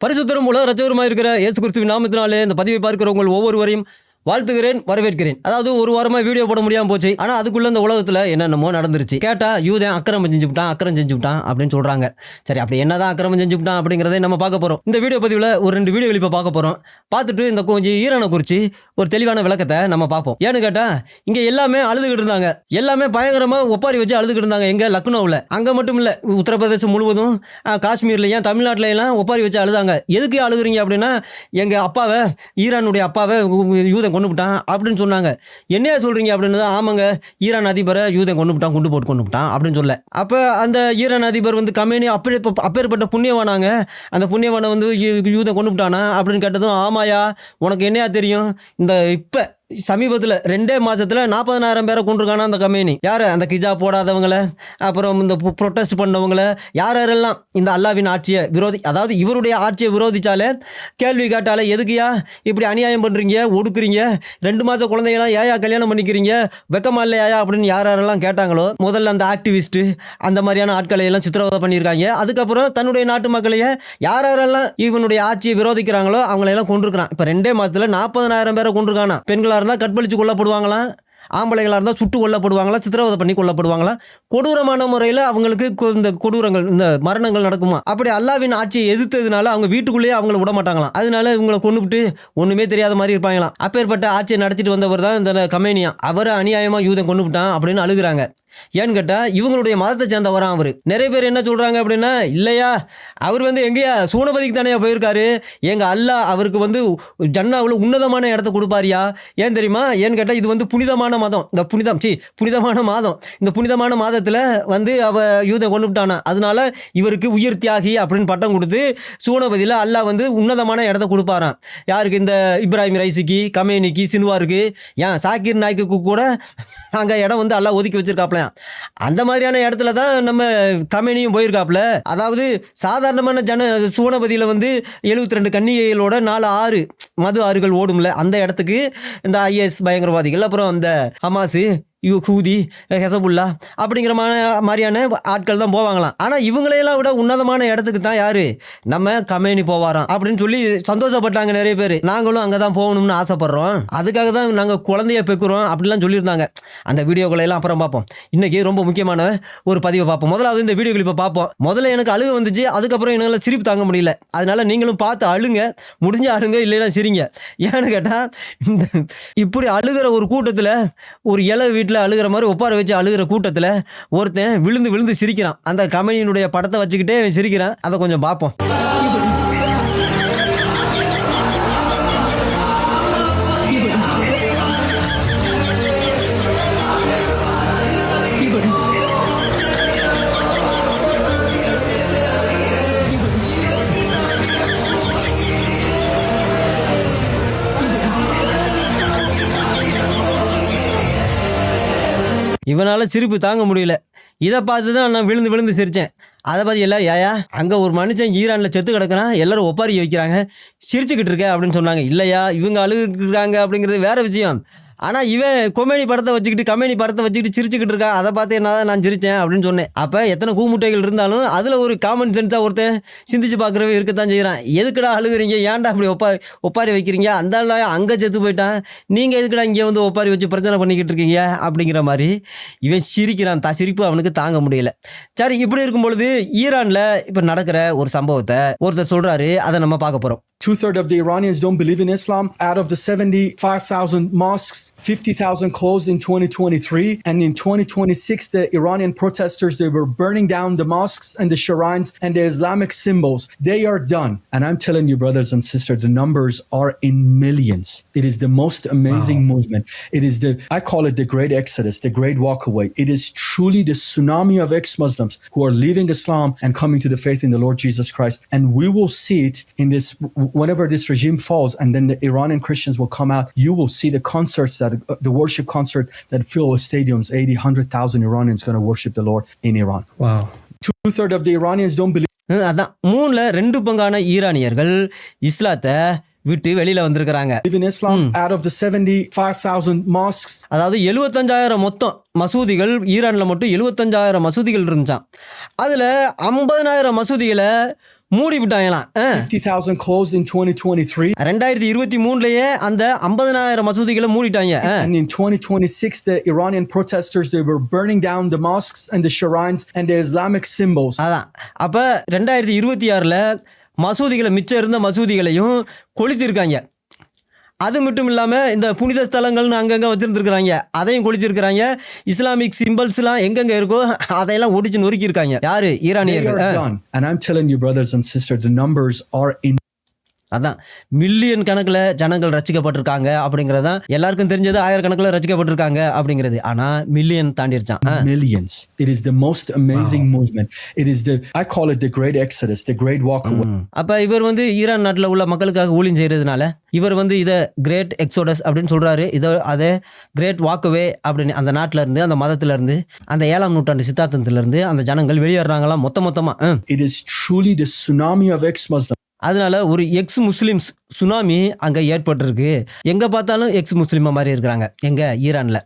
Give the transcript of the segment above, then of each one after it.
பரிசுத்தரும் உலக இரட்சகருமாய் இருக்கிற இயேசு கிறிஸ்துவின் நாமத்தினாலே இந்த பதிவை பார்க்கிற உங்கள் ஒவ்வொருவரையும் வாழ்த்துகிறேன், வரவேற்கிறேன். அதாவது ஒரு வாரமா வீடியோ போட முடியாம போச்சு. ஆனா அதுக்குள்ள இந்த உலகத்துல என்னென்னமோ நடந்துருச்சு. கேட்டா யூதன் அக்கிரமம் செஞ்சுட்டான் அப்படின்னு சொல்றாங்க. சரி, அப்படி என்னதான் அக்கிரமம் செஞ்சுட்டான் அப்படிங்கறதை நம்ம பார்க்க போறோம். இந்த வீடியோ பதிவுல ஒரு 2 வீடியோ கிளிப்பை பார்க்க போறோம். பார்த்துட்டு இந்த கொஞ்சம் ஈரானை குறித்து ஒரு தெளிவான விளக்கத்தை நம்ம பார்ப்போம். ஏன்னு கேட்டா இங்க எல்லாமே அழுதுகிட்டு இருந்தாங்க. எல்லாமே பயங்கரமா ஒப்பாரி வச்சு அழுதுகிட்டு இருந்தாங்க. எங்க லக்னோவில் அங்க மட்டும் இல்ல, உத்தரப்பிரதேசம் முழுவதும், காஷ்மீர்லயும், தமிழ்நாட்டில எல்லாம் ஒப்பாரி வச்சு அழுதாங்க. எதுக்கு அழுகுறீங்க அப்படின்னா, எங்க அப்பாவை, ஈரானுடைய அப்பாவை யூதன் கொண்டுட்டான் அப்படின்னு சொன்னாங்க. என்ன சொல்றீங்க அப்படின்னு. ஆமாங்க, ஈரான் அதிபரை யூதன் கொண்டு போட்டான் அப்படின்னு சொல்ல. அப்ப அந்த ஈரான் அதிபர் வந்து கமேனி அப்பேற்பட்ட புண்ணியவானாங்க, அந்த புண்ணியவானை வந்து யூதன் கொண்டுட்டானா அப்படின்னு கேட்டதும், ஆமாயா உனக்கு என்னையா தெரியும், இந்த இப்ப சமீபத்தில் 2 மாசத்துல 40,000 பேரை கொண்டிருக்கானா அந்த கமேனி. யாரு? அந்த கிஜா போடாதவங்களை, அப்புறம் இந்த ப்ரொட்டஸ்ட் பண்ணவங்களை, யாரெல்லாம் இந்த அல்லாவின் ஆட்சியை அதாவது இவருடைய ஆட்சியை விரோதிச்சாலே, கேள்வி கேட்டாலே, எதுக்குயா இப்படி அநியாயம் பண்றீங்க, ஒடுக்குறீங்க, 2 மாச குழந்தைகளாம் ஏயா கல்யாணம் பண்ணிக்கிறீங்க, வெக்கமா இல்லையா அப்படின்னு யாரெல்லாம் கேட்டாங்களோ, முதல்ல அந்த ஆக்டிவிஸ்ட் அந்த மாதிரியான ஆட்களை எல்லாம் சித்திரவதை பண்ணியிருக்காங்க. அதுக்கப்புறம் தன்னுடைய நாட்டு மக்களையே யாரெல்லாம் இவனுடைய ஆட்சியை விரோதிக்கிறாங்களோ அவங்களையெல்லாம் கொண்டிருக்கிறான். இப்போ 2 மாசத்துல 40,000 பேரை கொண்டிருக்கானா. பெண்களா இருந்தால் கற்பழிச்சு கொல்லப்படுவாங்களாம், ஆம்பளைகளாக இருந்தால் சுட்டு கொல்லப்படுவாங்களா, சித்திரவதை பண்ணி கொல்லப்படுவாங்களா, கொடூரமான முறையில் அவங்களுக்கு இந்த கொடூரங்கள், இந்த மரணங்கள் நடக்குமா. அப்படி அல்லாவின் ஆட்சியை எதிர்த்ததுனால அவங்க வீட்டுக்குள்ளேயே அவங்கள விட மாட்டாங்களாம். அதனால இவங்களை கொண்டுபிட்டு ஒன்றுமே தெரியாத மாதிரி இருப்பாங்களாம். அப்பேற்பட்ட ஆட்சியை நடத்திட்டு வந்தவர் தான் இந்த கமேனியா. அவரை அநியாயமாக யூதன் கொண்டுவிட்டான் அப்படின்னு அழுகுறாங்க. ஏன்னு கேட்டால் இவங்களுடைய மதத்தை சேர்ந்தவரான் அவர். நிறைய பேர் என்ன சொல்கிறாங்க அப்படின்னா, இல்லையா அவர் வந்து எங்கேயா சூனபதிக்கு தானே போயிருக்காரு, எங்கள் அல்லாஹ் அவருக்கு வந்து ஜன்னாவில் உன்னதமான இடத்த கொடுப்பாரியா. ஏன் தெரியுமா? ஏன்னு கேட்டால் இது வந்து புனிதமான மதம், இந்த புனிதமான மாதம். இந்த புனிதமான மாதத்தில் வந்து யூதன் கொண்டுட்டானா, அதனால இவருக்கு உயிர் தியாகி அப்படின்னு பட்டம் கொடுத்து சூனபதியில் அல்லாஹ் வந்து உன்னதமான இடத்த கொடுப்பாராம். யாருக்கு? இந்த இப்ராஹிம் ரைசிக்கு, கமேனிக்கு, சின்வாருக்கு, ஏன் சாக்கிர் நாய்க்கு கூட அங்கே இடம் வந்து அல்லாஹ் ஒதுக்கி வச்சிருக்காப்ல. அந்த மாதிரியான இடத்துல தான் நம்ம கமேனியும் போயிருக்காப்ல. அதாவது சாதாரணமான சூனபதியில் வந்து 72 கன்னிகைகளோட 4 ஆறு மது ஆறுகள் ஓடும்ல, அந்த இடத்துக்கு இந்த IS பயங்கரவாதிகள், அப்புறம் இந்த ஹமாஸு, ஹூதி, ஹெசபுல்லா அப்படிங்கிற மாதிரியான ஆட்கள் தான் போவாங்களாம். ஆனால் இவங்களையெல்லாம் விட உன்னதமான இடத்துக்கு தான் யாரு? நம்ம கமேனி போவாராம் அப்படின்னு சொல்லி சந்தோஷப்பட்டாங்க நிறைய பேர். நாங்களும் அங்கே தான் போகணும்னு ஆசைப்படுறோம், அதுக்காக தான் நாங்கள் குழந்தைய பெக்குறோம் அப்படிலாம் சொல்லியிருந்தாங்க. அந்த வீடியோக்களை எல்லாம் அப்புறம் பார்ப்போம். இன்னைக்கு ரொம்ப முக்கியமான ஒரு பதிவை பார்ப்போம். முதலாவது இந்த வீடியோ கிளிப்பை பார்ப்போம். முதல்ல எனக்கு அழுக வந்துச்சு, அதுக்கப்புறம் என்னால் சிரிப்பு தாங்க முடியல. அதனால நீங்களும் பார்த்து அழுங்க, முடிஞ்ச அழுங்க, இல்லைன்னா சிரிங்க. ஏன்னு கேட்டால் இந்த இப்படி அழுகிற ஒரு கூட்டத்தில், ஒரு இலை வீட்டில் அழுகிற மாதிரி ஒப்பார வச்சு அழுகிற கூட்டத்தில் ஒருத்தன் விழுந்து விழுந்து சிரிக்கிறான். அந்த கமேனியினுடைய படத்தை வச்சுக்கிட்டே சிரிக்கிறான். அதை கொஞ்சம் பார்ப்போம். இவனால் சிரிப்பு தாங்க முடியல. இதை பார்த்து தான் நான் விழுந்து விழுந்து சிரித்தேன். அதை பார்த்து எல்லாம், ஏயா அங்கே ஒரு மனுஷன் ஈரானில் செத்து கிடக்குறான், எல்லாரும் ஒப்பாரி வைக்கிறாங்க, சிரிச்சுக்கிட்டு இருக்க அப்படின்னு சொன்னாங்க. இல்லையா, இவங்க அழுகுறாங்க அப்படிங்கிறது வேற விஷயம். ஆனால் இவன் கமேனி படத்தை வச்சுக்கிட்டு சிரிச்சுக்கிட்டு இருக்கான். அதை பார்த்து நான் சிரித்தேன் அப்படின்னு சொன்னேன். அப்போ எத்தனை கூமுட்டைகள் இருந்தாலும் அதில் ஒரு காமன் சென்ஸாக ஒருத்தன் சிந்திச்சு பார்க்குறவன் இருக்கத்தான் செய்கிறான். எதுக்குடா அழுகுறீங்க, ஏன்டா அப்படி ஒப்பாரி வைக்கிறீங்க, அந்த அங்கே செத்து போயிட்டான், நீங்கள் எதுக்குடா இங்கே வந்து ஒப்பாரி வச்சு பிரச்சனை பண்ணிக்கிட்டு இருக்கீங்க அப்படிங்கிற மாதிரி இவன் சிரிக்கிறான். சிரிப்பு அவனுக்கு தாங்க முடியல. சரி, இப்படி இருக்கும் பொழுது ஈரானில் இப்போ நடக்கிற ஒரு சம்பவத்தை ஒருத்தர் சொல்கிறாரு. அதை நம்ம பார்க்க போகிறோம். 2/3 of the Iranians don't believe in Islam. Out of the 75,000 mosques, 50,000 closed in 2023. And in 2026, the Iranian protesters, they were burning down the mosques and the shrines and the Islamic symbols. They are done. And I'm telling you, brothers and sisters, the numbers are in millions. It is the most amazing movement. It is I call it the great exodus, the great walkaway. It is truly the tsunami of ex-Muslims who are leaving Islam and coming to the faith in the Lord Jesus Christ. And we will see it in this. Whenever this regime falls and then the Iranian Christians will come out, you will see the concerts, the worship concert that fill stadiums. 80, 100,000 Iranians going to worship the Lord in Iran. Wow. 2/3 of the Iranians don't believe. அதான் 3/2 பங்கான ஈரானியர்கள் இஸ்லாத்தை விட்டு வெளியில வந்திருக்கிறாங்க. In Islam, out of the 75,000 mosques, அதாவது 75,000 மொத்தம் மசூதிகள், ஈரான்ல மட்டும் 75,000 மசூதிகள் இருந்துச்சான். அதுல 50,000 மசூதிகளை மூடி விட்டாங்களாம். 50,000 closed in 2023. 2023லயே அந்த 50,000 மசூதிகளை மூடிட்டாங்க. And in 2026, the Iranian protesters, they were burning down the mosques and the shrines and the Islamic symbols. அதான் அப்ப 2026ல மசூதிகளை மிச்சம் இருந்த மசூதிகளையும் கொளுத்திருக்காங்க. அது மட்டும் இல்லாமல் இந்த புனித ஸ்தலங்கள்னு அங்கங்கே வச்சுருந்துருக்குறாங்க, அதையும் கொளுத்திருக்கிறாங்க. இஸ்லாமிக் சிம்பிள்ஸ்லாம் எங்கெங்கே இருக்கோ அதையெல்லாம் ஒடிச்சு நொறுக்கியிருக்காங்க. யாரு? They ஈரானியர்கள். are done. And I'm telling you, brothers and sisters, the numbers are in. அதான் மில்லியன் கணக்கில் ஜனங்கள் ரசிக்கப்பட்டிருக்காங்க அப்படிங்கிறது தான் எல்லாருக்கும் தெரிஞ்சது. ஆயிரக்கணக்கில் ரசிக்கப்பட்டிருக்காங்க அப்படிங்கிறது. ஆனால் million தாண்டிருச்சான். Millions. It is the most amazing movement. It is I call it the great exodus, the great walk away. அப்போ இவர் வந்து ஈரான் நாட்டில் உள்ள மக்களுக்காக ஊழியம் செய்கிறதுனால இவர் வந்து இதை கிரேட் எக்ஸோடஸ் அப்படின்னு சொல்கிறாரு. அதை கிரேட் வாக்கவே அப்படின்னு அந்த நாட்டில் இருந்து, அந்த மதத்துல இருந்து, அந்த 7ஆம் நூற்றாண்டு சித்தாந்தத்திலிருந்து அந்த ஜனங்கள் வெளியேறாங்களாம் மொத்தமாக. It is truly the tsunami of ex-Muslims. அதனால ஒரு எக்ஸ் முஸ்லிம்ஸ் சுனாமி அங்கே ஏற்பட்டிருக்கு. எங்கே பார்த்தாலும் எக்ஸ் முஸ்லிமா மாதிரி இருக்கிறாங்க எங்க ஈரானில்.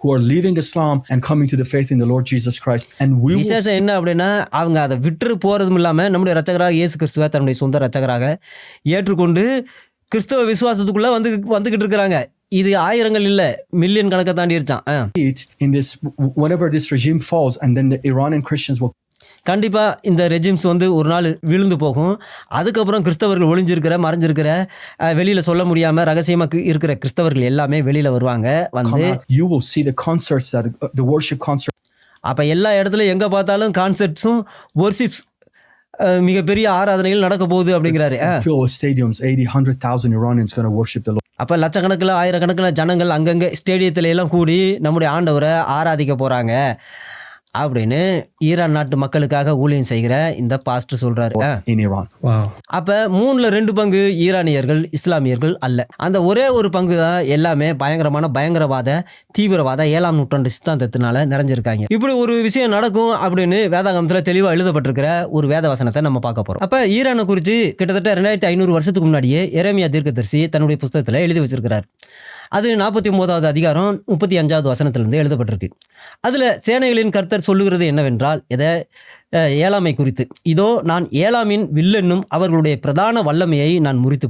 Who are leaving Islam and coming to the faith in the Lord Jesus Christ. And விசேஷம் என்ன அப்படின்னா அவங்க அதை விட்டு போகிறதும் இல்லாமல் நம்முடைய ரட்சகராக இயேசு கிறிஸ்துவ தன்னுடைய சொந்த ரட்சகராக ஏற்றுக்கொண்டு கிறிஸ்தவ விசுவாசத்துக்குள்ளே வந்துக்கிட்டு இருக்கிறாங்க. இது ஆயிரங்கள் இல்லை, மில்லியன் கணக்கை தாண்டி இருச்சான். in this, whenever this regime falls, and then the Iranian Christians will. கண்டிப்பாக இந்த ரெஜிம்ஸ் வந்து ஒரு நாள் விழுந்து போகும். அதுக்கப்புறம் கிறிஸ்தவர்கள் மறைஞ்சிருக்கிற வெளியில் சொல்ல முடியாமல் ரகசியமாக இருக்கிற கிறிஸ்தவர்கள் எல்லாமே வெளியில் வருவாங்க. வந்து you will see the concerts, that the worship concerts. அப்போ எல்லா இடத்துலையும் எங்கே பார்த்தாலும் கான்சர்ட்ஸும் வொர்ஷிப்ஸ் மிகப்பெரிய ஆராதனைகள் நடக்க போகுது அப்படிங்கிறாரு. Fill stadiums, 80,000-100,000 Iranians going to worship the Lord. அப்போ லட்சக்கணக்கில் ஆயிரக்கணக்கில் ஜனங்கள் அங்கங்கே ஸ்டேடியத்துல எல்லாம் கூடி நம்முடைய ஆண்டவரை ஆராதிக்க போகிறாங்க அப்படின்னு ஈரான் நாட்டு மக்களுக்காக ஊழியம் செய்கிற இந்த பாஸ்டர் சொல்றாரு. In Iran. அப்ப 3/2 பங்கு ஈரானியர்கள் இஸ்லாமியர்கள் அல்ல. அந்த ஒரே ஒரு பங்கு தான் எல்லாமே பயங்கரவாத தீவிரவாத 7ஆம் நூற்றாண்டு சித்தாந்தத்தினால நிறைஞ்சிருக்காங்க. இப்படி ஒரு விஷயம் நடக்கும் அப்படின்னு வேதாகமத்துல தெளிவா எழுதப்பட்டிருக்கிற ஒரு வேத வசனத்தை நம்ம பார்க்க போறோம். அப்ப ஈரானை குறித்து கிட்டத்தட்ட 2500 வருஷத்துக்கு முன்னாடியே எரேமியா தீர்க்கதரிசி தன்னுடைய புத்தகத்துல எழுதி வச்சிருக்கிறார். அது 49வது அதிகாரம் 35வது வசனத்திலிருந்து எழுதப்பட்டிருக்கு. அதில் சேனைகளின் கர்த்தர் சொல்லுகிறது என்னவென்றால், ஏலாமை குறித்து, இதோ நான் ஏலாமின் வில்லென்னும் அவர்களுடைய பிரதான வல்லமையை நான் முறித்து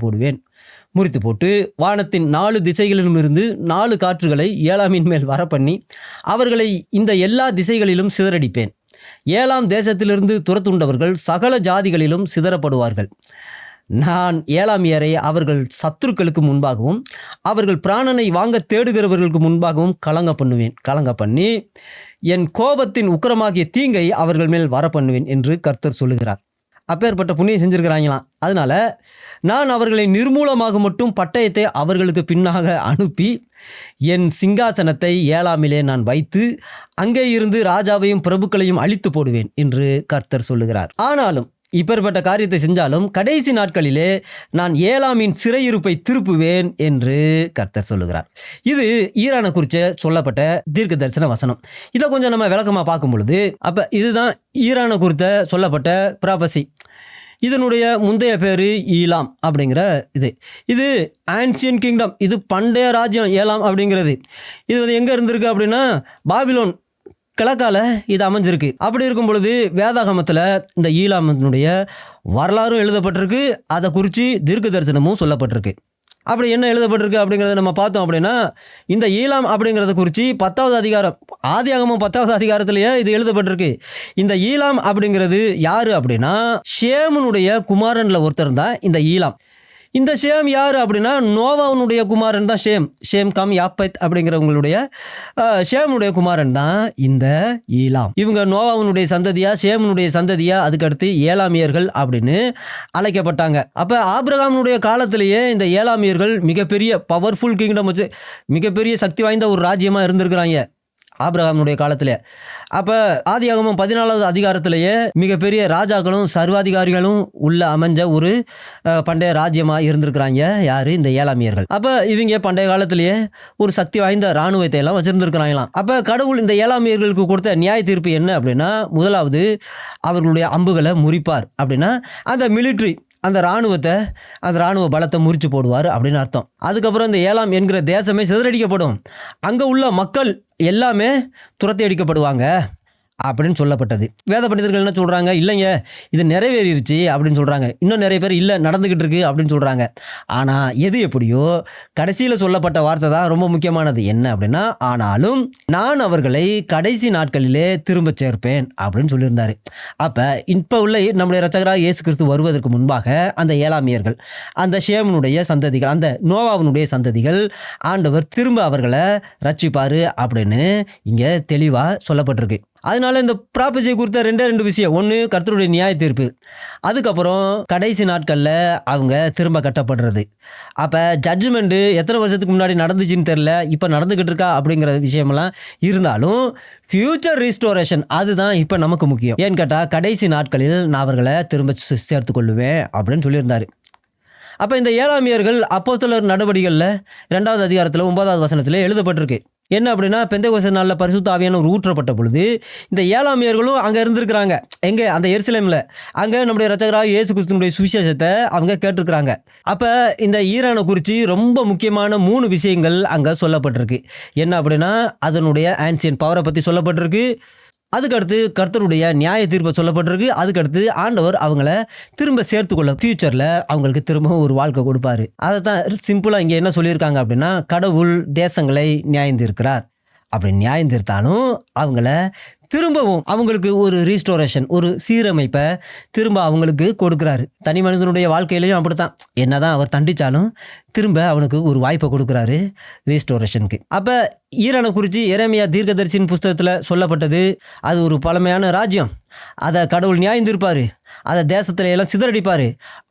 போட்டு வானத்தின் 4 திசைகளிலுமிருந்து 4 காற்றுகளை ஏலாமின் மேல் வரப்பண்ணி அவர்களை இந்த எல்லா திசைகளிலும் சிதறடிப்பேன். ஏலாம் தேசத்திலிருந்து துரத்துண்டவர்கள் சகல ஜாதிகளிலும் சிதறப்படுவார்கள். நான் ஏலாமியரை அவர்கள் சத்துருக்களுக்கு முன்பாகவும் அவர்கள் பிராணனை வாங்க தேடுகிறவர்களுக்கு முன்பாகவும் கலங்க பண்ணி என் கோபத்தின் உக்கிரமாகிய தீங்கை அவர்கள் மேல் வர பண்ணுவேன் என்று கர்த்தர் சொல்லுகிறார். அப்பேற்பட்ட புண்ணியம் செஞ்சிருக்கிறாங்களாம். அதனால நான் அவர்களை நிர்மூலமாக மட்டும் பட்டயத்தை அவர்களுக்கு பின்னாக அனுப்பி என் சிங்காசனத்தை ஏலாமிலே நான் வைத்து அங்கே இருந்து ராஜாவையும் பிரபுக்களையும் அழித்து போடுவேன் என்று கர்த்தர் சொல்லுகிறார். ஆனாலும் இப்பேற்பட்ட காரியத்தை செஞ்சாலும் கடைசி நாட்களிலே நான் ஏலாமின் சிறையிருப்பை திருப்புவேன் என்று கர்த்தர் சொல்லுகிறார். இது ஈரானை குறித்து சொல்லப்பட்ட தீர்க்க தரிசன வசனம். இதை கொஞ்சம் நம்ம விளக்கமாக பார்க்கும் பொழுது அப்போ இதுதான் ஈரானை குறித்த சொல்லப்பட்ட ப்ராபசி. இதனுடைய முந்தைய பேர் ஈலாம் அப்படிங்கிற இது ஆன்சியன் கிங்டம். இது பண்டைய ராஜ்யம் ஏலாம் அப்படிங்கிறது. இது வந்து எங்கே இருந்திருக்கு அப்படின்னா பாபிலோன் கிழக்கால இது அமைஞ்சிருக்கு. அப்படி இருக்கும் பொழுது வேதாகமத்தில் இந்த ஈலாமத்தினுடைய வரலாறும் எழுதப்பட்டிருக்கு, அதை குறித்து தீர்க்க தரிசனமும் சொல்லப்பட்டிருக்கு. அப்படி என்ன எழுதப்பட்டிருக்கு அப்படிங்கிறத நம்ம பார்த்தோம் அப்படின்னா, இந்த ஈலாம் அப்படிங்கிறத குறித்து 10வது அதிகாரம் ஆதியாகமம் 10வது அதிகாரத்திலேயே இது எழுதப்பட்டிருக்கு. இந்த ஈலாம் அப்படிங்கிறது யாரு அப்படின்னா ஷேமுனுடைய குமாரன்ல ஒருத்தர் தான் இந்த ஈலாம். இந்த ஷேம் யார் அப்படின்னா நோவாவுனுடைய குமாரன் தான் ஷேம் கம் யாப்பத் அப்படிங்கிறவங்களுடைய ஷேமுடைய குமாரன் தான் இந்த ஈலாம். இவங்க நோவாவுனுடைய சந்ததியா ஷேமுனுடைய சந்ததியா அதுக்கடுத்து ஏலாமியர்கள் அப்படின்னு அழைக்கப்பட்டாங்க. அப்போ ஆபிரகாமுடைய காலத்திலேயே இந்த ஏலாமியர்கள் மிகப்பெரிய பவர்ஃபுல் கிங்டம் வச்சு மிகப்பெரிய சக்தி வாய்ந்த ஒரு ராஜ்யமாக இருந்திருக்கிறாங்க ஆபிரகாமுடைய காலத்தில். அப்போ ஆதியாகமம் 14வது அதிகாரத்திலேயே மிகப்பெரிய ராஜாக்களும் சர்வாதிகாரிகளும் உள்ள அமைஞ்ச ஒரு பண்டைய ராஜ்யமாக இருந்திருக்கிறாங்க யார்? இந்த ஏலாமியர்கள். அப்போ இவங்க பண்டைய காலத்திலேயே ஒரு சக்தி வாய்ந்த இராணுவத்தை எல்லாம் வச்சிருந்துருக்கிறாங்களாம். அப்போ கடவுள் இந்த ஏலாமியர்களுக்கு கொடுத்த நியாய தீர்ப்பு என்ன அப்படின்னா, முதலாவது அவர்களுடைய அம்புகளை முறிப்பார் அப்படின்னா அந்த மிலிட்ரி அந்த இராணுவ பலத்தை முறிச்சு போடுவார் அப்படின்னு அர்த்தம். அதுக்கப்புறம் இந்த ஏலாம் என்கிற தேசமே சிதறடிக்கப்படும். அங்கே உள்ள மக்கள் எல்லாமே துரத்தி அடிக்கப்படுவாங்க. அப்படின்னு சொல்லப்பட்டது. வேத பண்டிதர்கள் என்ன சொல்றாங்க, இல்லைங்க இது நிறைவேறிடுச்சு அப்படின்னு சொல்றாங்க. இன்னும் நிறைய பேர் இல்லை நடந்துகிட்டு இருக்கு அப்படின்னு சொல்றாங்க. ஆனா எது எப்படியோ கடைசியில் சொல்லப்பட்ட வார்த்தை தான் ரொம்ப முக்கியமானது. என்ன அப்படின்னா, ஆனாலும் நான் அவர்களை கடைசி நாட்களிலே திரும்ப சேர்ப்பேன் அப்படின்னு சொல்லியிருந்தாரு. அப்ப இப்ப உள்ள நம்முடைய இரட்சகராக இயேசு கிறிஸ்து வருவதற்கு முன்பாக அந்த ஏலாமியர்கள், அந்த ஷேமனுடைய சந்ததிகள், அந்த நோவாவினுடைய சந்ததிகள் ஆண்டவர் திரும்ப அவர்களை ரட்சிப்பாரு அப்படின்னு இங்க தெளிவா சொல்லப்பட்டிருக்கு. அதனால இந்த ப்ராபசியை குறித்த ரெண்டு விஷயம். ஒன்று கர்த்தருடைய நியாய தீர்ப்பு, அதுக்கப்புறம் கடைசி நாட்களில் அவங்க திரும்ப கட்டப்படுறது. அப்போ ஜட்ஜ்மெண்ட்டு எத்தனை வருஷத்துக்கு முன்னாடி நடந்துச்சுன்னு தெரில, இப்போ நடந்துக்கிட்டு இருக்கா அப்படிங்கிற விஷயமெல்லாம் இருந்தாலும் ஃப்யூச்சர் ரீஸ்டோரேஷன் அதுதான் இப்போ நமக்கு முக்கியம். ஏன்னு கேட்டால் கடைசி நாட்களில் நான் அவர்களை திரும்ப சேர்த்து கொள்ளுவேன் அப்படின்னு சொல்லியிருந்தாரு. அப்போ இந்த ஏலாமியர்கள் அப்போஸ்தலர் நடவடிக்கைகளில் 2வது அதிகாரத்தில் 9வது வசனத்தில் எழுதப்பட்டிருக்கு. என்ன அப்படின்னா, பெந்தெகோஸ்தே நாளில் பரிசுத்த ஆவியானவர் ஊற்றப்பட்ட பொழுது இந்த ஏலாமியர்களும் அங்கே இருந்திருக்கிறாங்க. எங்கே? அந்த எருசலேமில். அங்கே நம்முடைய இரட்சகராகிய இயேசு கிறிஸ்துவினுடைய சுவிசேஷத்தை அவங்க கேட்டிருக்கிறாங்க. அப்போ இந்த ஈரானை குறித்து ரொம்ப முக்கியமான 3 விஷயங்கள் அங்கே சொல்லப்பட்டிருக்கு. என்ன அப்படின்னா, அதனுடைய ஆன்சியன் பவரை பற்றி சொல்லப்பட்டிருக்கு, அதுக்கடுத்து கர்த்தருடைய நியாய தீர்ப்பை சொல்லப்பட்டிருக்கு, அதுக்கடுத்து ஆண்டவர் அவங்கள திரும்ப சேர்த்துக்கொள்ள ஃபியூச்சரில் அவங்களுக்கு திரும்ப ஒரு வாழ்க்கை கொடுப்பாரு. அதை தான் சிம்பிளாக இங்கே என்ன சொல்லியிருக்காங்க அப்படின்னா, கடவுள் தேசங்களை நியாயந்திருக்கிறார். அப்படி நியாயந்திருத்தாலும் அவங்கள திரும்பவும் அவங்களுக்கு ஒரு ரீஸ்டோரேஷன், ஒரு சீரமைப்பை திரும்ப அவங்களுக்கு கொடுக்குறாரு. தனி மனிதனுடைய வாழ்க்கையிலையும் அப்படித்தான். என்னதான் அவர் தண்டிச்சாலும் திரும்ப அவனுக்கு ஒரு வாய்ப்பை கொடுக்குறாரு ரீஸ்டோரேஷனுக்கு. அப்போ ஈரானை குறித்து எரேமியா தீர்க்கதரிசியின் புஸ்தகத்தில் சொல்லப்பட்டது, அது ஒரு பழமையான ராஜ்யம், அதை கடவுள் நியாயந்திருப்பார், அதை தேசத்துல எல்லாம் சிதறடிப்பார்,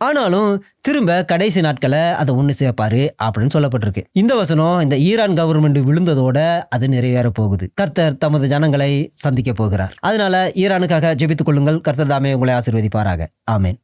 ஆனாலும் திரும்ப கடைசி நாட்களை அதை ஒன்று சேர்ப்பார் அப்படின்னு சொல்லப்பட்டிருக்கு. இந்த வசனம் இந்த ஈரான் கவர்மெண்ட் விழுந்ததோட அது நிறைவேற போகுது. கர்த்தர் தமது ஜனங்களை சந்திக்க போகிறார். அதனால ஈரானுக்காக ஜெபித்துக் கொள்ளுங்கள். கர்த்தர் தாமே உங்களை ஆசீர்வதிப்பாராக. ஆமேன்.